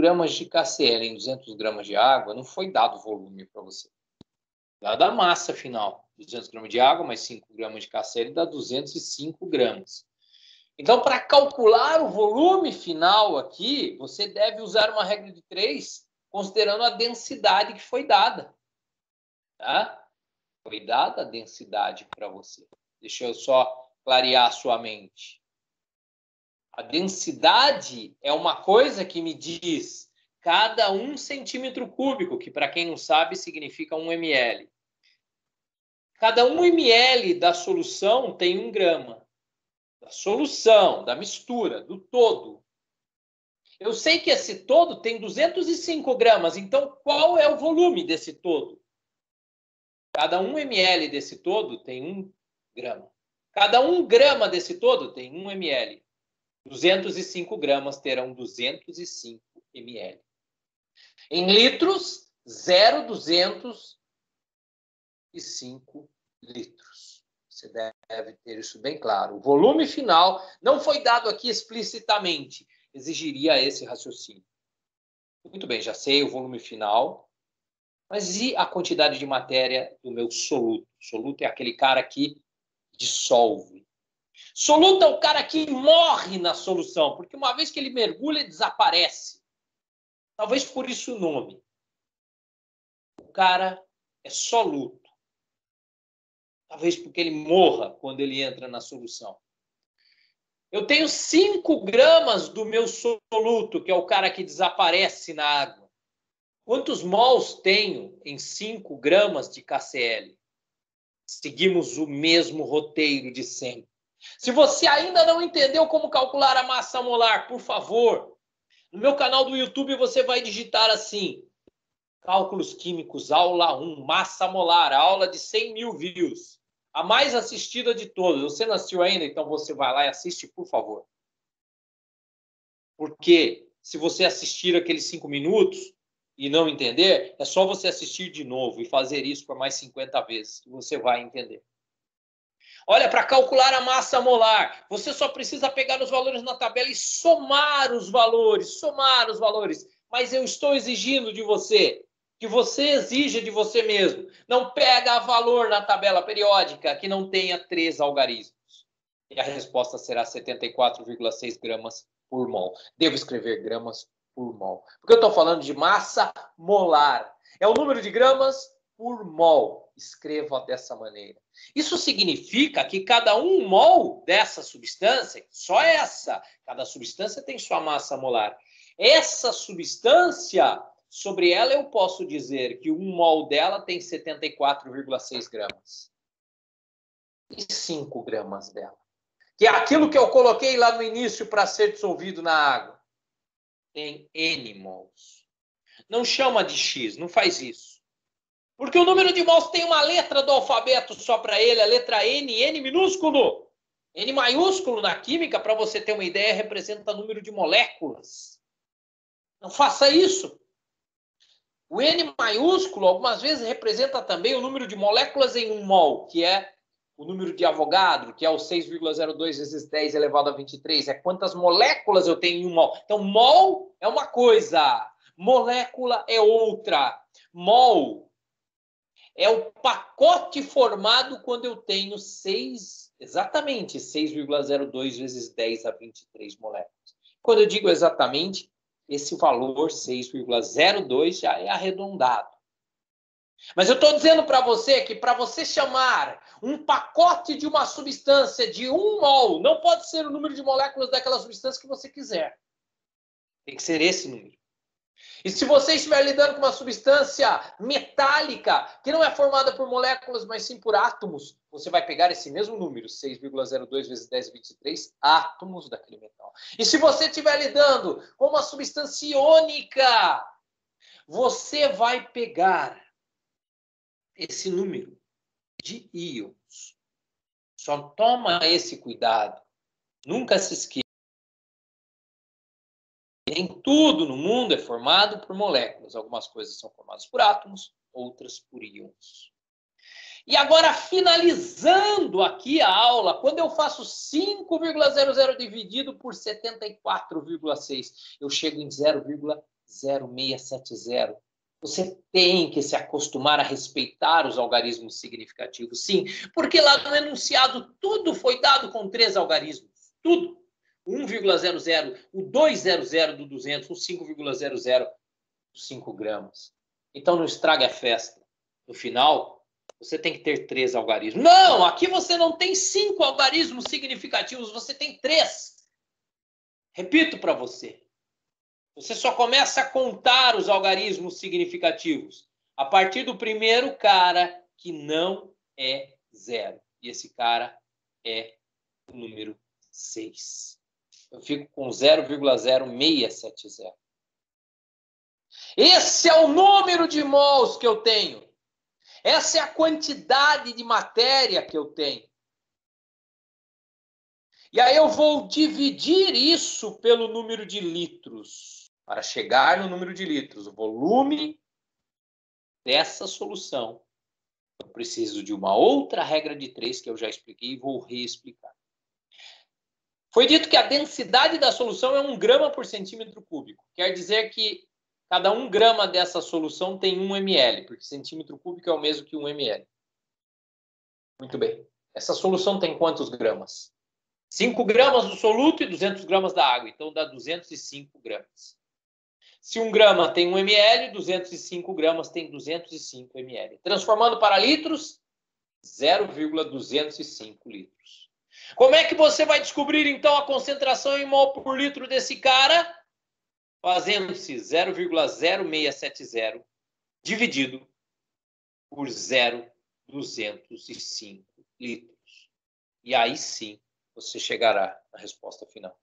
gramas de KCl em 200 gramas de água, não foi dado volume para você. Dada a massa final. 200 gramas de água mais 5 gramas de KCl dá 205 gramas. Então, para calcular o volume final aqui, você deve usar uma regra de 3, considerando a densidade que foi dada. Tá? Foi dada a densidade para você. Deixa eu só clarear a sua mente. A densidade é uma coisa que me diz cada 1 centímetro cúbico, que para quem não sabe significa 1 ml. Cada 1 ml da solução tem 1 grama. Da solução, da mistura, do todo. Eu sei que esse todo tem 205 gramas, então qual é o volume desse todo? Cada 1 ml desse todo tem 1 grama. Cada 1 grama desse todo tem 1 ml. 205 gramas terão 205 ml. Em litros, 0,205 litros. Você deve ter isso bem claro. O volume final não foi dado aqui explicitamente. Exigiria esse raciocínio. Muito bem, já sei o volume final. Mas e a quantidade de matéria do meu soluto? Soluto é aquele cara que dissolve. Soluto é o cara que morre na solução, porque uma vez que ele mergulha, ele desaparece. Talvez por isso o nome. O cara é soluto. Talvez porque ele morra quando ele entra na solução. Eu tenho 5 gramas do meu soluto, que é o cara que desaparece na água. Quantos mols tenho em 5 gramas de KCl? Seguimos o mesmo roteiro de sempre. Se você ainda não entendeu como calcular a massa molar, por favor, no meu canal do YouTube você vai digitar assim: Cálculos Químicos, aula 1, massa molar, aula de 100 mil views. A mais assistida de todas. Você não assistiu ainda? Então você vai lá e assiste, por favor. Porque se você assistir aqueles 5 minutos e não entender, é só você assistir de novo e fazer isso por mais 50 vezes, que você vai entender. Olha, para calcular a massa molar, você só precisa pegar os valores na tabela e somar os valores. Mas eu estou exigindo de você que você exija de você mesmo. Não pega valor na tabela periódica que não tenha 3 algarismos. E a resposta será 74,6 gramas por mol. Devo escrever gramas por mol. Porque eu estou falando de massa molar. É o número de gramas por mol. Escreva dessa maneira. Isso significa que cada 1 mol dessa substância, só essa, cada substância tem sua massa molar. Essa substância, sobre ela eu posso dizer que 1 mol dela tem 74,6 gramas. E 5 gramas dela, que é aquilo que eu coloquei lá no início para ser dissolvido na água, tem N mols. Não chama de X, não faz isso. Porque o número de mols tem uma letra do alfabeto só para ele, a letra N, N minúsculo. N maiúsculo na química, para você ter uma ideia, representa número de moléculas. Não faça isso. O N maiúsculo, algumas vezes, representa também o número de moléculas em 1 mol, que é o número de Avogadro, que é o 6,02 vezes 10 elevado a 23. É quantas moléculas eu tenho em 1 mol. Então, mol é uma coisa, molécula é outra. Mol é o pacote formado quando eu tenho exatamente 6,02 vezes 10 a 23 moléculas. Quando eu digo exatamente, esse valor 6,02 já é arredondado. Mas eu estou dizendo para você que para você chamar um pacote de uma substância de 1 mol, não pode ser o número de moléculas daquela substância que você quiser. Tem que ser esse número. E se você estiver lidando com uma substância metálica, que não é formada por moléculas, mas sim por átomos, você vai pegar esse mesmo número, 6,02 vezes 10 a 23 átomos daquele metal. E se você estiver lidando com uma substância iônica, você vai pegar esse número de íons. Só toma esse cuidado. Nunca se esqueça. Nem tudo no mundo é formado por moléculas. Algumas coisas são formadas por átomos, outras por íons. E agora, finalizando aqui a aula, quando eu faço 5,00 dividido por 74,6, eu chego em 0,5. 0,670. Você tem que se acostumar a respeitar os algarismos significativos, sim, porque lá no enunciado tudo foi dado com 3 algarismos, tudo. 1,00, o 200 do 200, o 5,00, 5 gramas. Então não estrague a festa. No final, você tem que ter 3 algarismos. Não, aqui você não tem 5 algarismos significativos, você tem 3. Repito para você. Você só começa a contar os algarismos significativos a partir do primeiro cara que não é 0. E esse cara é o número 6. Eu fico com 0,0670. Esse é o número de mols que eu tenho. Essa é a quantidade de matéria que eu tenho. E aí eu vou dividir isso pelo número de litros. Para chegar no número de litros, o volume dessa solução, eu preciso de uma outra regra de 3 que eu já expliquei e vou reexplicar. Foi dito que a densidade da solução é 1 grama por centímetro cúbico. Quer dizer que cada 1 grama dessa solução tem 1 ml, porque centímetro cúbico é o mesmo que 1 ml. Muito bem. Essa solução tem quantos gramas? 5 gramas do soluto e 200 gramas da água. Então dá 205 gramas. Se 1 grama tem 1 ml, 205 gramas tem 205 ml. Transformando para litros, 0,205 litros. Como é que você vai descobrir, então, a concentração em mol por litro desse cara? Fazendo-se 0,0670 dividido por 0,205 litros. E aí sim você chegará à resposta final.